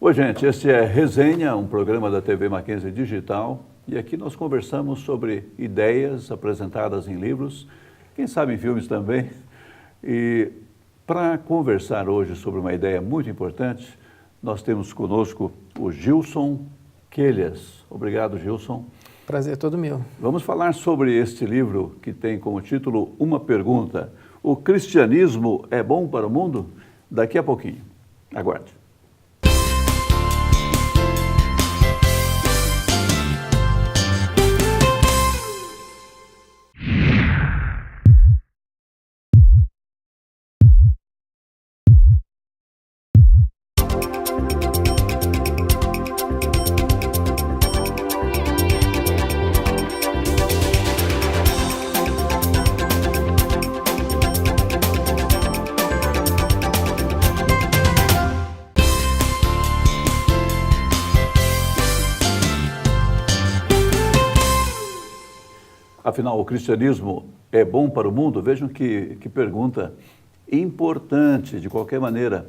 Oi, gente, este é Resenha, um programa da TV Mackenzie Digital, e aqui nós conversamos sobre ideias apresentadas em livros, quem sabe em filmes também. E para conversar hoje sobre uma ideia muito importante, nós temos conosco o Gilson Quelhas. Obrigado, Gilson. Prazer todo meu. Vamos falar sobre este livro que tem como título Uma Pergunta: o cristianismo é bom para o mundo? Daqui a pouquinho. Aguarde. Afinal, o cristianismo é bom para o mundo? Vejam que pergunta importante, de qualquer maneira,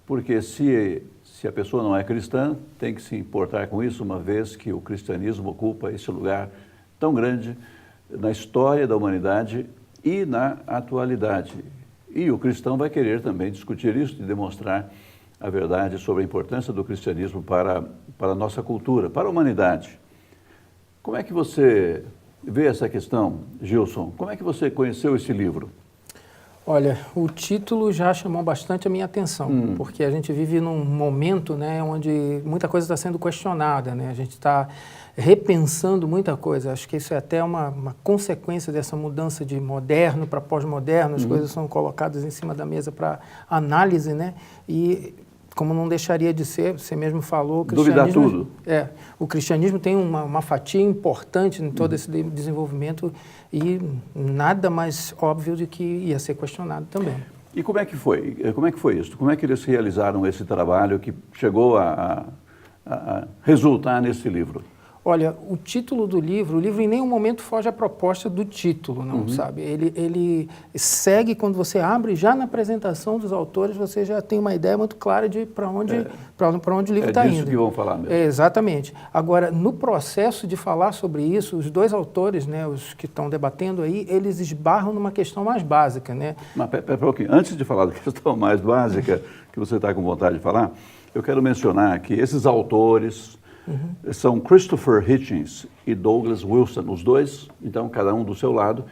porque se a pessoa não é cristã, tem que se importar com isso, uma vez que o cristianismo ocupa esse lugar tão grande na história da humanidade e na atualidade. E o cristão vai querer também discutir isso e demonstrar a verdade sobre a importância do cristianismo para a nossa cultura, para a humanidade. Como é que você vê essa questão, Gilson? Como é que você conheceu esse livro? Olha, o título já chamou bastante a minha atenção, porque a gente vive num momento, né, onde muita coisa está sendo questionada, né? A gente está repensando muita coisa. Acho que isso é até uma consequência dessa mudança de moderno para pós-moderno. As coisas são colocadas em cima da mesa para análise, né? E como não deixaria de ser, você mesmo falou, o cristianismo... Duvidar tudo. O cristianismo tem uma fatia importante em todo esse desenvolvimento e nada mais óbvio de que ia ser questionado também. E como é que foi? Como é que foi isso? Como é que eles realizaram esse trabalho que chegou a resultar nesse livro? Olha, o título do livro, o livro em nenhum momento foge à proposta do título, não, sabe? Ele segue, quando você abre, já na apresentação dos autores, você já tem uma ideia muito clara de para onde o livro está indo. É disso que vão falar mesmo. Exatamente. Agora, no processo de falar sobre isso, os dois autores, né, os que estão debatendo aí, eles esbarram numa questão mais básica, né? Mas, pera um pouquinho. Antes de falar da questão mais básica, que você está com vontade de falar, eu quero mencionar que esses autores... são Christopher Hitchens e Douglas Wilson, os dois, então cada um do seu lado.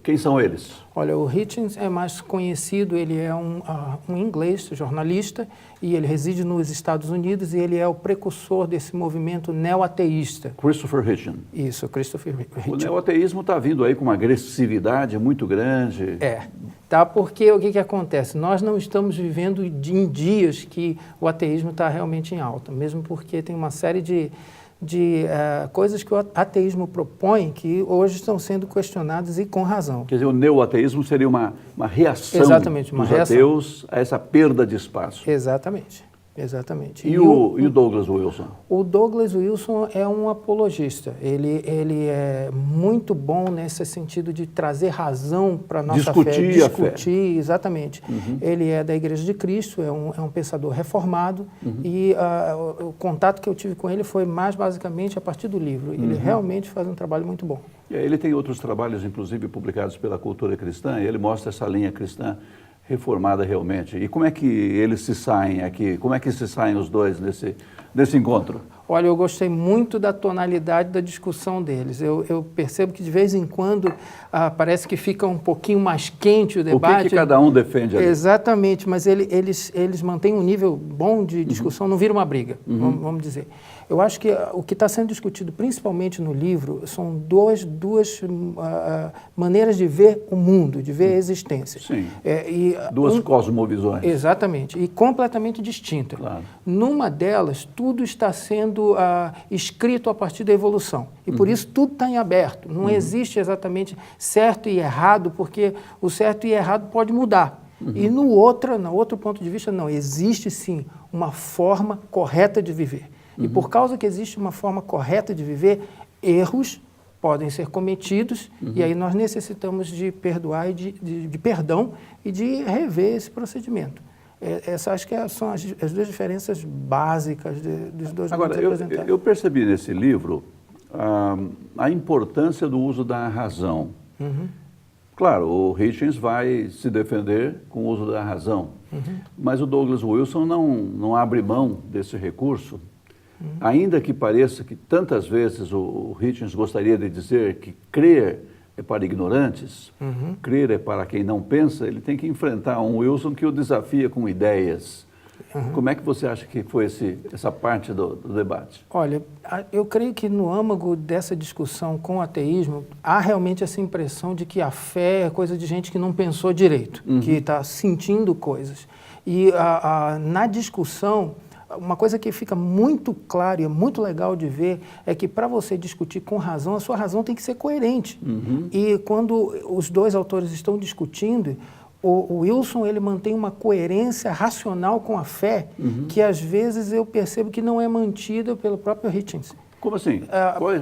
Quem são eles? Olha, o Hitchens é mais conhecido, ele é um inglês, jornalista, e ele reside nos Estados Unidos e ele é o precursor desse movimento neo-ateísta. Christopher Hitchens. Isso, Christopher Hitchens. O neo-ateísmo está vindo aí com uma agressividade muito grande. Tá, porque o que acontece? Nós não estamos vivendo em dias que o ateísmo está realmente em alta, mesmo porque tem uma série de coisas que o ateísmo propõe que hoje estão sendo questionadas e com razão. Quer dizer, o neo-ateísmo seria uma reação dos ateus a essa perda de espaço. Exatamente. E o Douglas Wilson? O Douglas Wilson é um apologista. Ele é muito bom nesse sentido de trazer razão para a nossa fé. Discutir, exatamente. Ele é da Igreja de Cristo, é um pensador reformado e o contato que eu tive com ele foi mais basicamente a partir do livro. Ele realmente faz um trabalho muito bom. Ele tem outros trabalhos, inclusive, publicados pela Cultura Cristã, e ele mostra essa linha cristã reformada realmente. E como é que eles se saem aqui? Como é que se saem os dois nesse encontro? Olha, eu gostei muito da tonalidade da discussão deles. Eu percebo que de vez em quando parece que fica um pouquinho mais quente o debate. O que cada um defende ali? Exatamente, mas eles mantêm um nível bom de discussão, não vira uma briga, vamos dizer. Eu acho que o que está sendo discutido principalmente no livro são duas maneiras de ver o mundo, de ver a existência. Sim, duas cosmovisões. Exatamente, e completamente distintas. Claro. Numa delas, tudo está sendo escrito a partir da evolução. E por isso tudo está em aberto. Não existe exatamente certo e errado, porque o certo e errado pode mudar. E no outro ponto de vista, não. Existe sim uma forma correta de viver. E por causa que existe uma forma correta de viver, erros podem ser cometidos e aí nós necessitamos de perdoar e de perdão e de rever esse procedimento. Essa acho que são as duas diferenças básicas dos dois Agora, mundos representados. eu percebi nesse livro a importância do uso da razão. Claro, o Hitchens vai se defender com o uso da razão, mas o Douglas Wilson não abre mão desse recurso, ainda que pareça que tantas vezes o Hitchens gostaria de dizer que crer é para ignorantes, crer é para quem não pensa, ele tem que enfrentar um Wilson que o desafia com ideias. Como é que você acha que foi essa parte do debate? Olha, eu creio que no âmago dessa discussão com o ateísmo, há realmente essa impressão de que a fé é coisa de gente que não pensou direito, que está sentindo coisas. E na discussão, uma coisa que fica muito clara e é muito legal de ver é que para você discutir com razão, a sua razão tem que ser coerente. E quando os dois autores estão discutindo, o Wilson ele mantém uma coerência racional com a fé que às vezes eu percebo que não é mantida pelo próprio Hitchens. Como assim?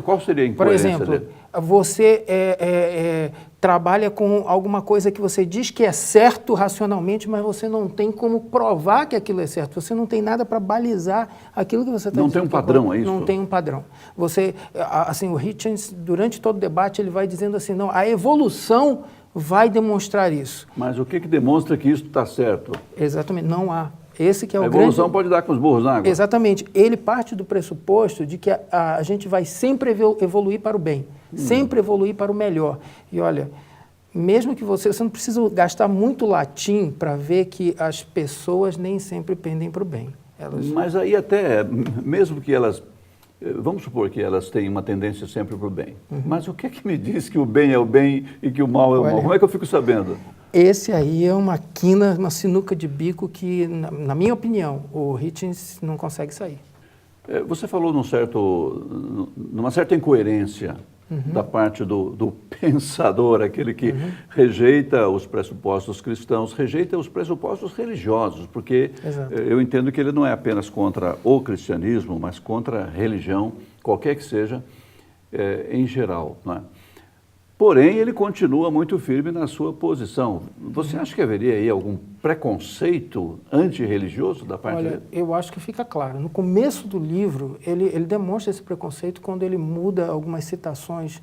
Qual seria a incoerência por exemplo, dele? Você trabalha com alguma coisa que você diz que é certo racionalmente, mas você não tem como provar que aquilo é certo. Você não tem nada para balizar aquilo que você está dizendo. Não tem um padrão, é isso? Não tem um padrão. Você, assim, o Hitchens, durante todo o debate, ele vai dizendo assim, não, a evolução vai demonstrar isso. Mas o que demonstra que isso está certo? Exatamente, não há. Esse que é o a evolução grande... pode dar com os burros na água. Exatamente. Ele parte do pressuposto de que a gente vai sempre evoluir para o bem, sempre evoluir para o melhor. E olha, mesmo que você não precisa gastar muito latim para ver que as pessoas nem sempre pendem para o bem. Mas aí até, mesmo que elas... Vamos supor que elas têm uma tendência sempre para o bem. Mas o que é que me diz que o bem é o bem e que o mal é o mal? Como é que eu fico sabendo? Esse aí é uma quina, uma sinuca de bico que, na minha opinião, o Hitchens não consegue sair. Você falou numa certa incoerência da parte do pensador, aquele que rejeita os pressupostos cristãos, rejeita os pressupostos religiosos, porque eu entendo que ele não é apenas contra o cristianismo, mas contra a religião, qualquer que seja, em geral, não é? Porém, ele continua muito firme na sua posição. Você acha que haveria aí algum preconceito antirreligioso da parte dele? Olha, eu acho que fica claro. No começo do livro, ele demonstra esse preconceito quando ele muda algumas citações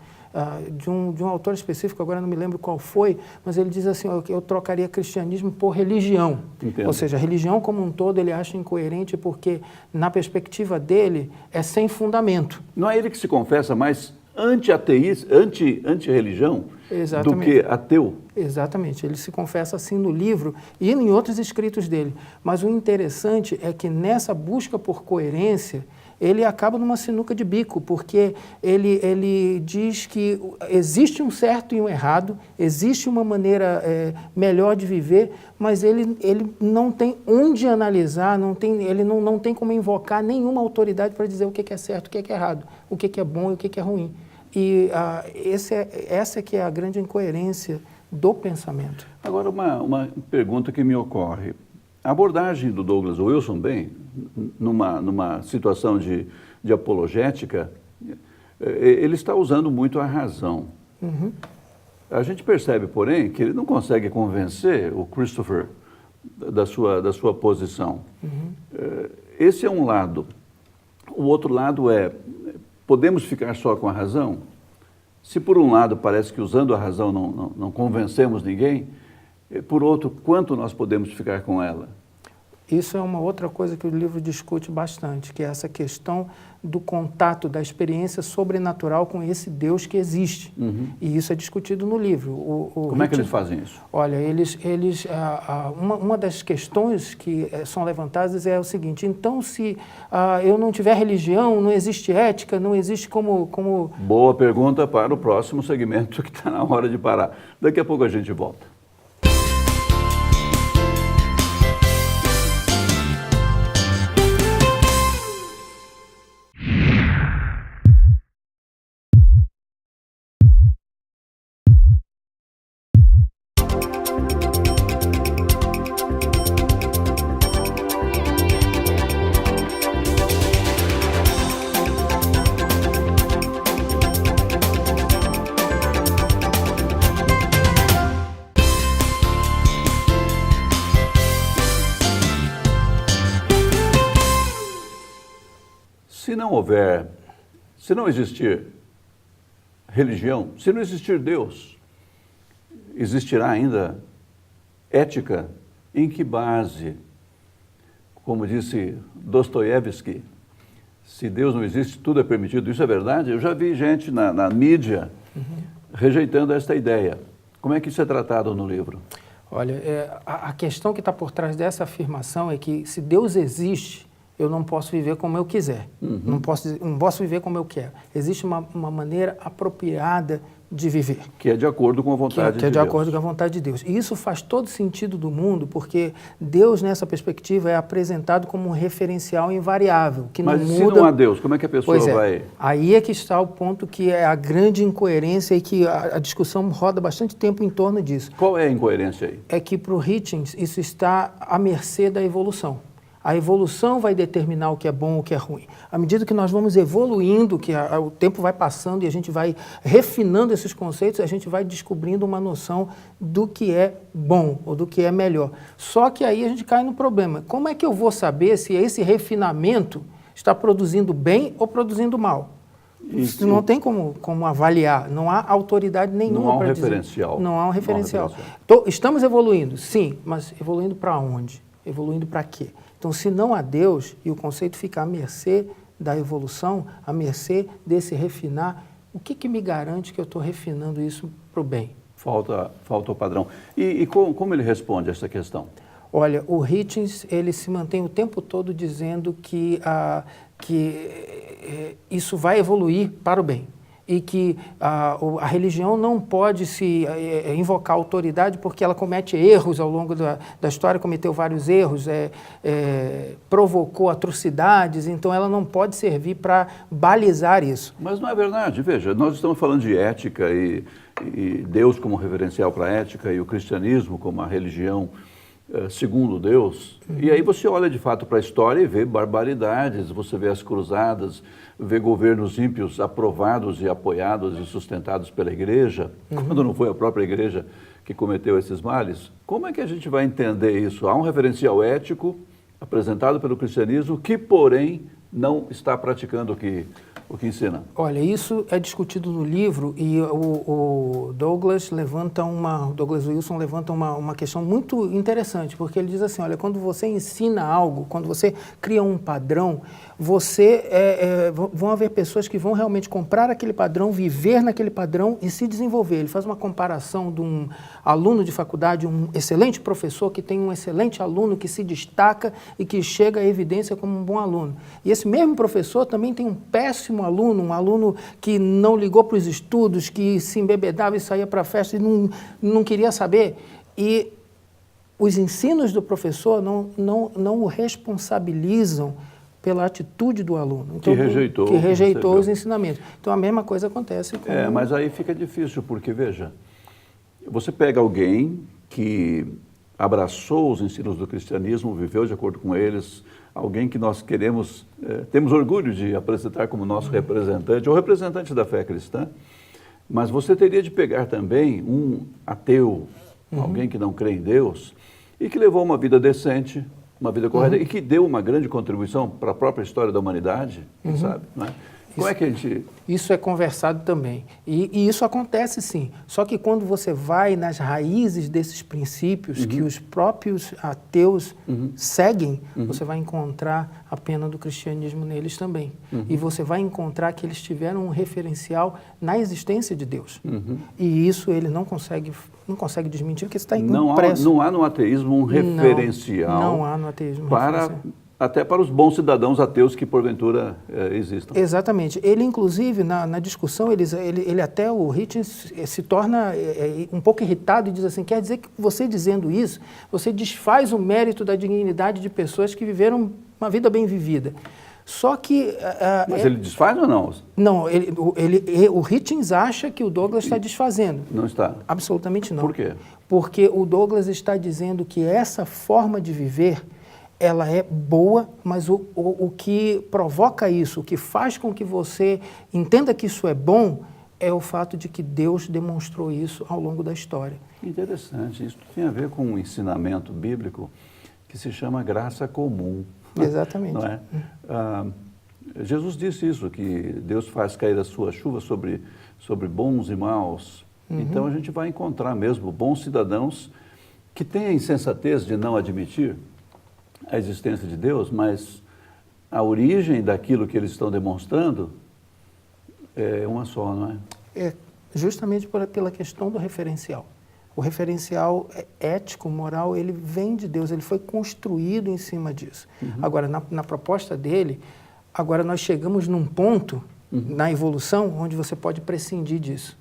de um autor específico, agora não me lembro qual foi, mas ele diz assim, eu trocaria cristianismo por religião. Entendo. Ou seja, a religião como um todo ele acha incoerente porque, na perspectiva dele, é sem fundamento. Não é ele que se confessa mais anti-religião do que ateu? Exatamente, ele se confessa assim no livro e em outros escritos dele. Mas o interessante é que nessa busca por coerência, ele acaba numa sinuca de bico, porque ele diz que existe um certo e um errado, existe uma maneira melhor de viver, mas ele não tem onde analisar, ele não tem como invocar nenhuma autoridade para dizer o que é certo, o que é errado, o que é bom e o que é ruim. E essa que é a grande incoerência do pensamento. Agora, uma pergunta que me ocorre. A abordagem do Douglas Wilson, numa situação de apologética, ele está usando muito a razão. A gente percebe, porém, que ele não consegue convencer o Christopher da sua posição. Esse é um lado. O outro lado é, podemos ficar só com a razão? Se por um lado parece que usando a razão não convencemos ninguém, por outro, quanto nós podemos ficar com ela? Isso é uma outra coisa que o livro discute bastante, que é essa questão do contato, da experiência sobrenatural com esse Deus que existe. E isso é discutido no livro. Como é que eles fazem isso? Olha, uma das questões que são levantadas é o seguinte, então se eu não tiver religião, não existe ética, não existe como... Boa pergunta para o próximo segmento que está na hora de parar. Daqui a pouco a gente volta. não existir religião, se não existir Deus, existirá ainda ética? Em que base? Como disse Dostoiévski, se Deus não existe, tudo é permitido. Isso é verdade? Eu já vi gente na mídia rejeitando esta ideia. Como é que isso é tratado no livro? Olha, a questão que está por trás dessa afirmação é que se Deus existe, eu não posso viver como eu quiser. Não posso viver como eu quero. Existe uma maneira apropriada de viver. Que é de acordo com a vontade de Deus. Que é de acordo com a vontade de Deus. E isso faz todo sentido do mundo, porque Deus, nessa perspectiva, é apresentado como um referencial invariável, que não muda. Mas se não há Deus, como é que a pessoa vai... Aí é que está o ponto que é a grande incoerência e que a discussão roda bastante tempo em torno disso. Qual é a incoerência aí? É que para o Hitchens isso está à mercê da evolução. A evolução vai determinar o que é bom e o que é ruim. À medida que nós vamos evoluindo, que o tempo vai passando e a gente vai refinando esses conceitos, a gente vai descobrindo uma noção do que é bom ou do que é melhor. Só que aí a gente cai no problema. Como é que eu vou saber se esse refinamento está produzindo bem ou produzindo mal? Isso não tem como avaliar, não há autoridade nenhuma para dizer. Não há um referencial. Estamos evoluindo, sim, mas evoluindo para onde? Evoluindo para quê? Então, se não há Deus e o conceito fica à mercê da evolução, à mercê desse refinar, o que me garante que eu estou refinando isso para o bem? Falta o padrão. E como ele responde a essa questão? Olha, o Hitchens, ele se mantém o tempo todo dizendo que isso vai evoluir para o bem. E que a religião não pode se invocar autoridade porque ela comete erros ao longo da história, cometeu vários erros, provocou atrocidades, então ela não pode servir para balizar isso. Mas não é verdade, veja, nós estamos falando de ética e Deus como referencial para a ética e o cristianismo como a religião segundo Deus, e aí você olha de fato para a história e vê barbaridades, você vê as cruzadas, vê governos ímpios aprovados e apoiados e sustentados pela igreja, quando não foi a própria igreja que cometeu esses males. Como é que a gente vai entender isso? Há um referencial ético apresentado pelo cristianismo que, porém, não está praticando o que ensina. Olha, isso é discutido no livro e o Douglas Wilson levanta uma questão muito interessante, porque ele diz assim, olha, quando você ensina algo, quando você cria um padrão, vão haver pessoas que vão realmente comprar aquele padrão, viver naquele padrão e se desenvolver. Ele faz uma comparação de um aluno de faculdade, um excelente professor que tem um excelente aluno que se destaca e que chega à evidência como um bom aluno. E esse mesmo professor também tem um péssimo aluno, um aluno que não ligou para os estudos, que se embebedava e saía para a festa e não queria saber. E os ensinos do professor não o responsabilizam pela atitude do aluno. Então, que rejeitou os ensinamentos. Então, a mesma coisa acontece com... mas aí fica difícil, porque, veja, você pega alguém que abraçou os ensinos do cristianismo, viveu de acordo com eles, alguém que nós temos orgulho de apresentar como nosso representante, ou representante da fé cristã, mas você teria de pegar também um ateu, alguém que não crê em Deus, e que levou uma vida decente, uma vida correta, e que deu uma grande contribuição para a própria história da humanidade, quem sabe, não é? Como é que a gente... Isso é conversado também. E isso acontece sim. Só que quando você vai nas raízes desses princípios que os próprios ateus seguem, você vai encontrar a pena do cristianismo neles também. E você vai encontrar que eles tiveram um referencial na existência de Deus. E isso ele não consegue desmentir, porque isso está impresso. Não há no ateísmo um referencial. Não há no ateísmo até para os bons cidadãos ateus que porventura existam. Exatamente. Ele, inclusive, na discussão, ele até, o Hitchens, se torna um pouco irritado e diz assim, quer dizer que você dizendo isso, você desfaz o mérito da dignidade de pessoas que viveram uma vida bem vivida. Só que... Mas ele desfaz ou não? Não, o Hitchens acha que o Douglas está desfazendo. Não está? Absolutamente não. Por quê? Porque o Douglas está dizendo que essa forma de viver ela é boa, mas o que provoca isso, o que faz com que você entenda que isso é bom, é o fato de que Deus demonstrou isso ao longo da história. Interessante, isso tem a ver com um ensinamento bíblico que se chama graça comum. Exatamente. Não é? Jesus disse isso, que Deus faz cair a sua chuva sobre bons e maus. Então a gente vai encontrar mesmo bons cidadãos que têm a insensatez de não admitir a existência de Deus, mas a origem daquilo que eles estão demonstrando é uma só, não é? É justamente pela questão do referencial. O referencial ético, moral, ele vem de Deus, ele foi construído em cima disso. Agora, na proposta dele, agora nós chegamos num ponto na evolução onde você pode prescindir disso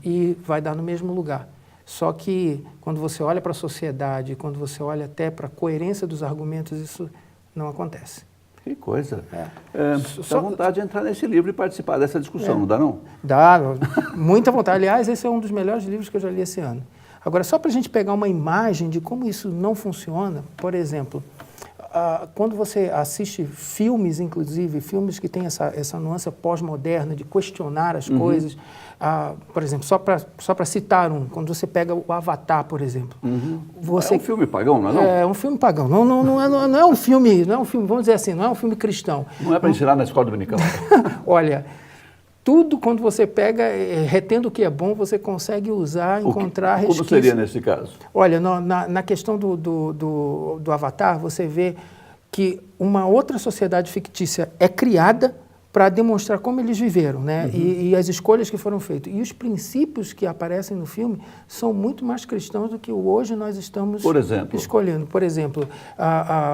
e vai dar no mesmo lugar. Só que quando você olha para a sociedade, quando você olha até para a coerência dos argumentos, isso não acontece. Que coisa. Dá vontade de entrar nesse livro e participar dessa discussão, não dá não? Dá, muita vontade. Aliás, esse é um dos melhores livros que eu já li esse ano. Agora, só para a gente pegar uma imagem de como isso não funciona, por exemplo, quando você assiste filmes, inclusive, filmes que têm essa nuance pós-moderna de questionar as coisas, por exemplo, só para citar quando você pega o Avatar, por exemplo. É um filme pagão, não é? Não? É um filme pagão, não é um filme, vamos dizer assim, não é um filme cristão. Não é para ensinar na escola dominical. Olha, tudo quando você pega, retendo o que é bom, você consegue usar, encontrar resquícios. Como seria nesse caso? Olha, na questão do Avatar, você vê que uma outra sociedade fictícia é criada para demonstrar como eles viveram, né? E as escolhas que foram feitas. E os princípios que aparecem no filme são muito mais cristãos do que hoje nós estamos escolhendo. Por exemplo,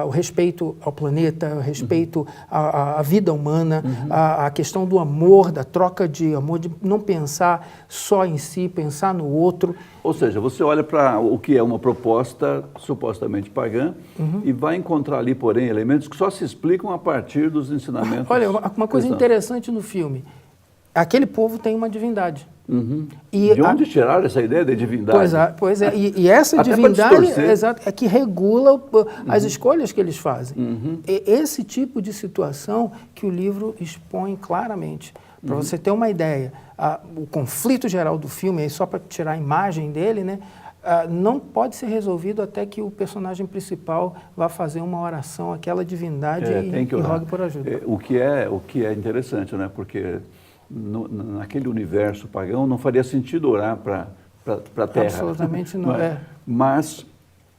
o respeito ao planeta, o respeito à vida humana, a questão do amor, da troca de amor, de não pensar só em si, pensar no outro. Ou seja, você olha para o que é uma proposta supostamente pagã e vai encontrar ali, porém, elementos que só se explicam a partir dos ensinamentos. Olha, uma coisa interessante no filme, aquele povo tem uma divindade. E de onde tiraram essa ideia de divindade? Pois é. E essa divindade é que regula as escolhas que eles fazem. É esse tipo de situação que o livro expõe claramente. Para você ter uma ideia, o conflito geral do filme, aí só para tirar a imagem dele, né, não pode ser resolvido até que o personagem principal vá fazer uma oração àquela divindade e rogue por ajuda. O que é interessante, né? Porque naquele universo pagão não faria sentido orar para a Terra. Absolutamente não. Mas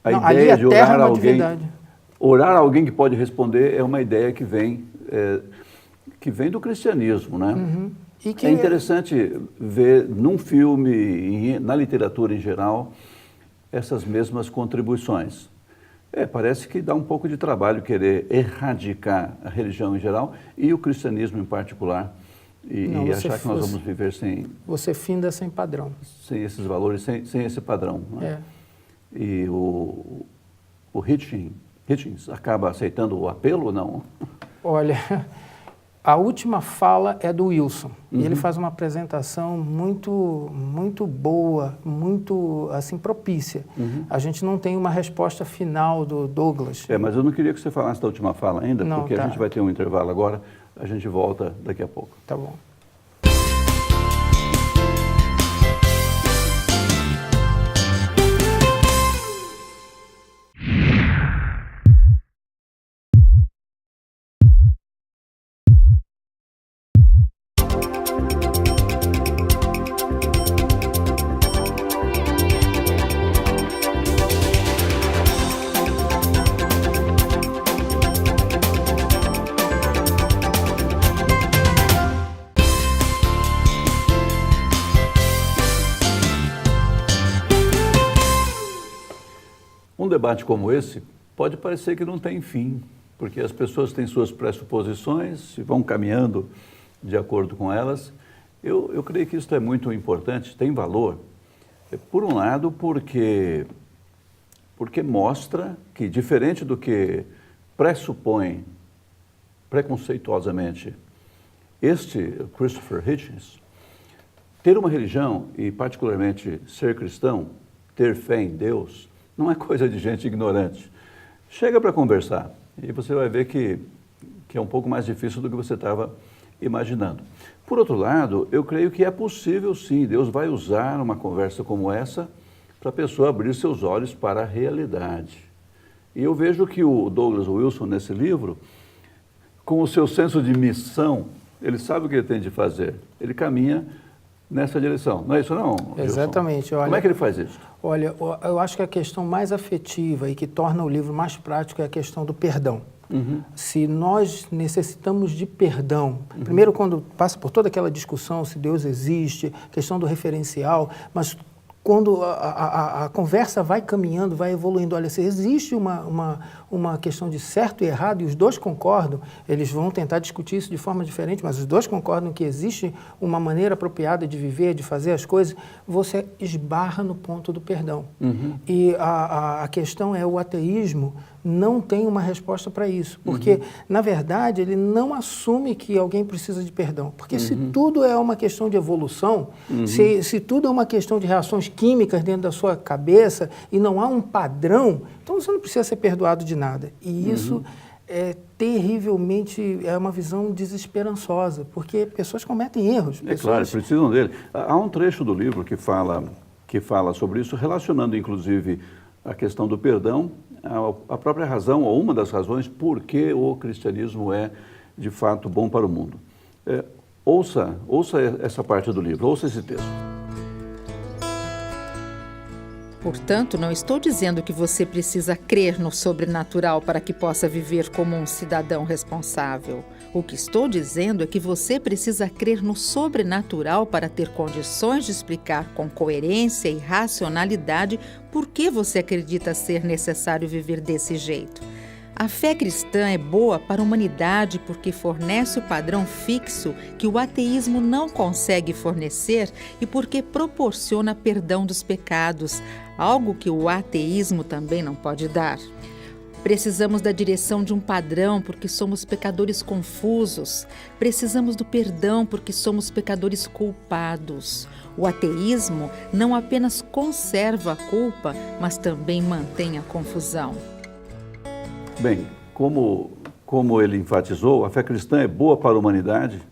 a ideia de orar a alguém que pode responder é uma ideia que vem do cristianismo, né? É interessante ver num filme e na literatura em geral essas mesmas contribuições. Parece que dá um pouco de trabalho querer erradicar a religião em geral e o cristianismo em particular e achar que nós vamos viver sem... Você finda sem padrão. Sem esses valores, sem esse padrão. Né? E o Hitchens acaba aceitando o apelo ou não? Olha... A última fala é do Wilson. E ele faz uma apresentação muito boa, muito assim, propícia. A gente não tem uma resposta final do Douglas. Mas eu não queria que você falasse da última fala ainda, porque a gente vai ter um intervalo agora, a gente volta daqui a pouco. Tá bom. Um debate como esse pode parecer que não tem fim, porque as pessoas têm suas pressuposições e vão caminhando de acordo com elas. Eu creio que isso é muito importante, tem valor, por um lado porque mostra que, diferente do que pressupõe preconceituosamente este Christopher Hitchens, ter uma religião e particularmente ser cristão, ter fé em Deus, não é coisa de gente ignorante. Chega para conversar e você vai ver que é um pouco mais difícil do que você estava imaginando. Por outro lado, eu creio que é possível sim, Deus vai usar uma conversa como essa para a pessoa abrir seus olhos para a realidade. E eu vejo que o Douglas Wilson, nesse livro, com o seu senso de missão, ele sabe o que ele tem de fazer. Ele caminha nessa direção. Não é isso não, Gilson? Exatamente. Olha, como é que ele faz isso? Olha, eu acho que a questão mais afetiva e que torna o livro mais prático é a questão do perdão. Se nós necessitamos de perdão, primeiro quando passa por toda aquela discussão se Deus existe, questão do referencial, mas quando a conversa vai caminhando, vai evoluindo, olha, se existe uma questão de certo e errado e os dois concordam, eles vão tentar discutir isso de forma diferente, mas os dois concordam que existe uma maneira apropriada de viver, de fazer as coisas, você esbarra no ponto do perdão. E a questão é o ateísmo não tem uma resposta para isso, porque, na verdade, ele não assume que alguém precisa de perdão, porque se tudo é uma questão de evolução, se tudo é uma questão de reações químicas dentro da sua cabeça e não há um padrão, então você não precisa ser perdoado de nada. E isso é terrivelmente, é uma visão desesperançosa, porque pessoas cometem erros. É claro, precisam dele. Há um trecho do livro que fala sobre isso, relacionando, inclusive, a questão do perdão, a própria razão, ou uma das razões, por que o cristianismo é, de fato, bom para o mundo. Ouça essa parte do livro, ouça esse texto. Portanto, não estou dizendo que você precisa crer no sobrenatural para que possa viver como um cidadão responsável. O que estou dizendo é que você precisa crer no sobrenatural para ter condições de explicar com coerência e racionalidade por que você acredita ser necessário viver desse jeito. A fé cristã é boa para a humanidade porque fornece o padrão fixo que o ateísmo não consegue fornecer e porque proporciona perdão dos pecados, algo que o ateísmo também não pode dar. Precisamos da direção de um padrão porque somos pecadores confusos. Precisamos do perdão porque somos pecadores culpados. O ateísmo não apenas conserva a culpa, mas também mantém a confusão. Bem, como ele enfatizou, a fé cristã é boa para a humanidade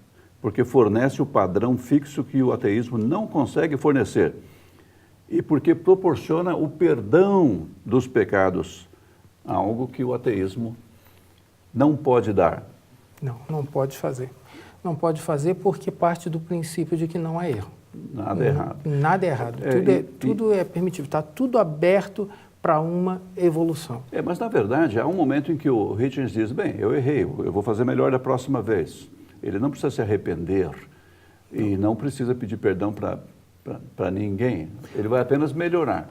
porque fornece o padrão fixo que o ateísmo não consegue fornecer e porque proporciona o perdão dos pecados, algo que o ateísmo não pode dar. Não pode fazer. Não pode fazer porque parte do princípio de que não há erro. Nada errado. Nada é errado. Tudo é permitido. Está tudo aberto para uma evolução. Mas, na verdade, há um momento em que o Hitchens diz, bem, eu errei, eu vou fazer melhor da próxima vez. Ele não precisa se arrepender e não precisa pedir perdão para ninguém. Ele vai apenas melhorar.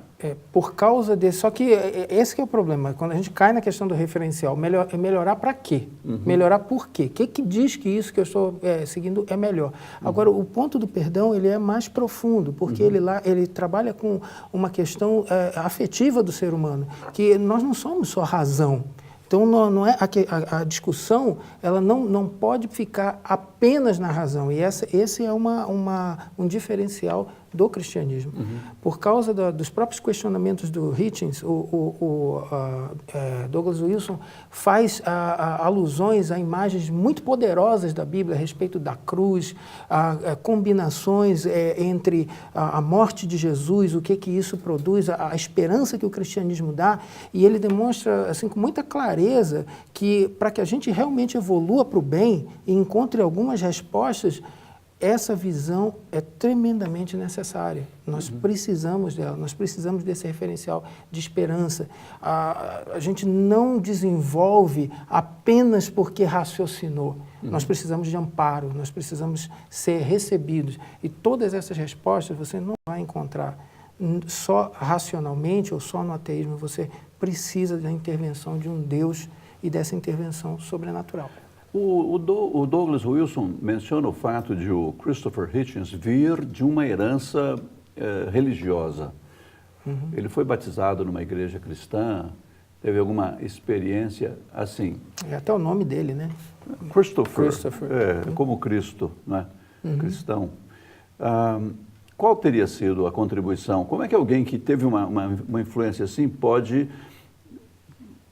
Por causa desse... Só que esse que é o problema. Quando a gente cai na questão do referencial, melhorar para quê? Melhorar por quê? O que diz que isso que eu estou seguindo é melhor? Agora, o ponto do perdão, ele é mais profundo, porque ele trabalha com uma questão afetiva do ser humano, que nós não somos só razão. Então, não é a discussão, ela não pode ficar apenas na razão. E esse é um diferencial do cristianismo. Por causa dos próprios questionamentos do Hitchens, Douglas Wilson faz alusões a imagens muito poderosas da Bíblia a respeito da cruz, combinações entre a morte de Jesus, o que isso produz, a esperança que o cristianismo dá, e ele demonstra assim, com muita clareza que para que a gente realmente evolua para o bem e encontre algumas respostas, essa visão é tremendamente necessária. Nós precisamos dela, nós precisamos desse referencial de esperança. A gente não desenvolve apenas porque raciocinou. Nós precisamos de amparo, nós precisamos ser recebidos. E todas essas respostas você não vai encontrar só racionalmente ou só no ateísmo. Você precisa da intervenção de um Deus e dessa intervenção sobrenatural. O Douglas Wilson menciona o fato de o Christopher Hitchens vir de uma herança religiosa. Ele foi batizado numa igreja cristã, teve alguma experiência assim. É até o nome dele, né? Christopher. Como Cristo, né? Cristão. Qual teria sido a contribuição? Como é que alguém que teve uma influência assim pode,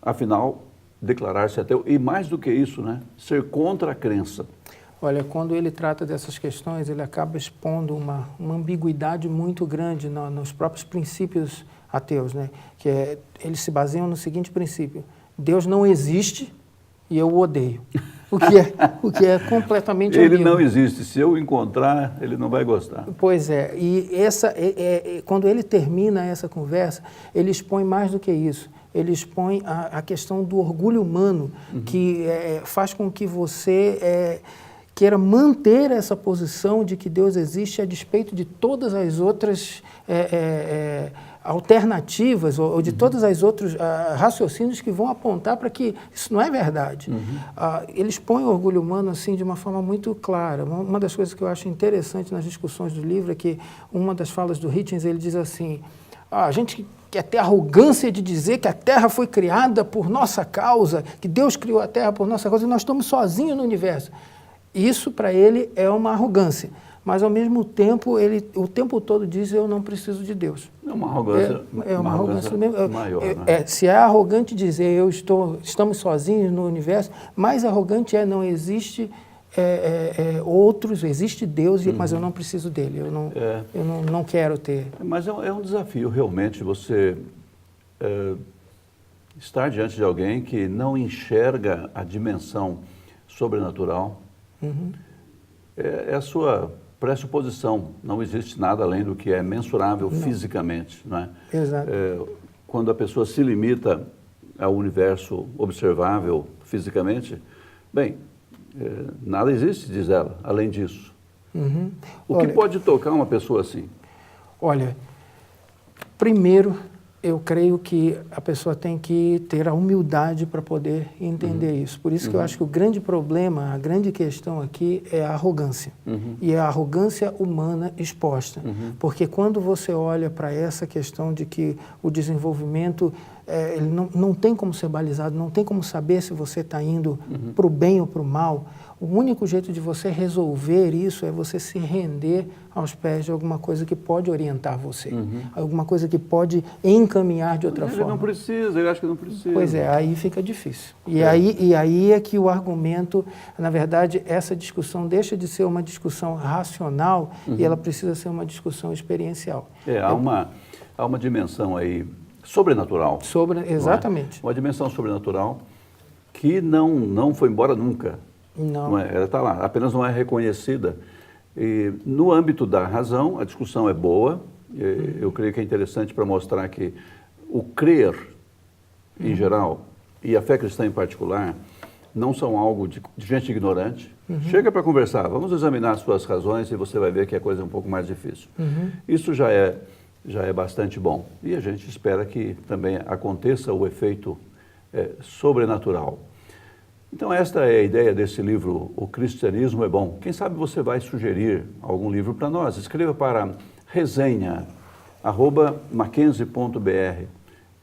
afinal, declarar-se ateu, e mais do que isso, né, ser contra a crença? Olha, quando ele trata dessas questões, ele acaba expondo uma ambiguidade muito grande nos próprios princípios ateus, né? Eles se baseiam no seguinte princípio: Deus não existe e eu o odeio. o que é completamente Ele ambíguo. não existe. Se eu encontrar, ele não vai gostar. Pois é, e quando ele termina essa conversa, ele expõe mais do que isso. Ele expõe a questão do orgulho humano, que faz com que você queira manter essa posição de que Deus existe a despeito de todas as outras alternativas ou de todas as outros raciocínios que vão apontar para que isso não é verdade. Ele expõe o orgulho humano assim de uma forma muito clara. Uma das coisas que eu acho interessante nas discussões do livro é que uma das falas do Hitchens, ele diz assim, a gente quer ter arrogância de dizer que a Terra foi criada por nossa causa, que Deus criou a Terra por nossa causa e nós estamos sozinhos no universo. Isso, para ele, é uma arrogância. Mas, ao mesmo tempo, ele o tempo todo diz, eu não preciso de Deus. É uma arrogância, uma arrogância maior. Né? Se é arrogante dizer, estamos sozinhos no universo, mais arrogante não existe outros, existe Deus, mas eu não preciso dele, eu não quero ter. Mas é um desafio, realmente, você estar diante de alguém que não enxerga a dimensão sobrenatural. É a sua pressuposição, não existe nada além do que é mensurável fisicamente. Não é? Exato. Quando a pessoa se limita ao universo observável fisicamente, bem, nada existe, diz ela, além disso. O que pode tocar uma pessoa assim? Olha, primeiro, eu creio que a pessoa tem que ter a humildade para poder entender isso. Por isso que eu acho que o grande problema, a grande questão aqui é a arrogância. E é a arrogância humana exposta. Porque quando você olha para essa questão de que o desenvolvimento ele não tem como ser balizado, não tem como saber se você está indo para o bem ou para o mal, o único jeito de você resolver isso é você se render aos pés de alguma coisa que pode orientar você, alguma coisa que pode encaminhar de outra forma. Ele não precisa, ele acha que não precisa. Pois é, aí fica difícil. E aí é que o argumento, na verdade, essa discussão deixa de ser uma discussão racional e ela precisa ser uma discussão experiencial. Há uma dimensão aí sobrenatural. Exatamente. Uma dimensão sobrenatural que não foi embora nunca. Não. Ela está lá, apenas não é reconhecida. E no âmbito da razão, a discussão é boa. Eu creio que é interessante para mostrar que o crer, em geral, e a fé cristã em particular, não são algo de gente ignorante. Chega para conversar, vamos examinar as suas razões e você vai ver que a coisa é um pouco mais difícil. Isso já é bastante bom. E a gente espera que também aconteça o efeito sobrenatural. Então esta é a ideia desse livro, O Cristianismo é Bom. Quem sabe você vai sugerir algum livro para nós. Escreva para resenha@mackenzie.br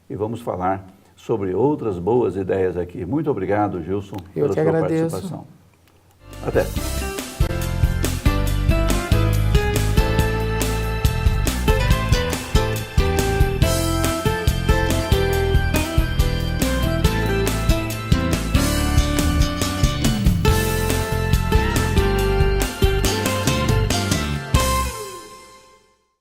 e vamos falar sobre outras boas ideias aqui. Muito obrigado, Gilson, pela sua participação. Até.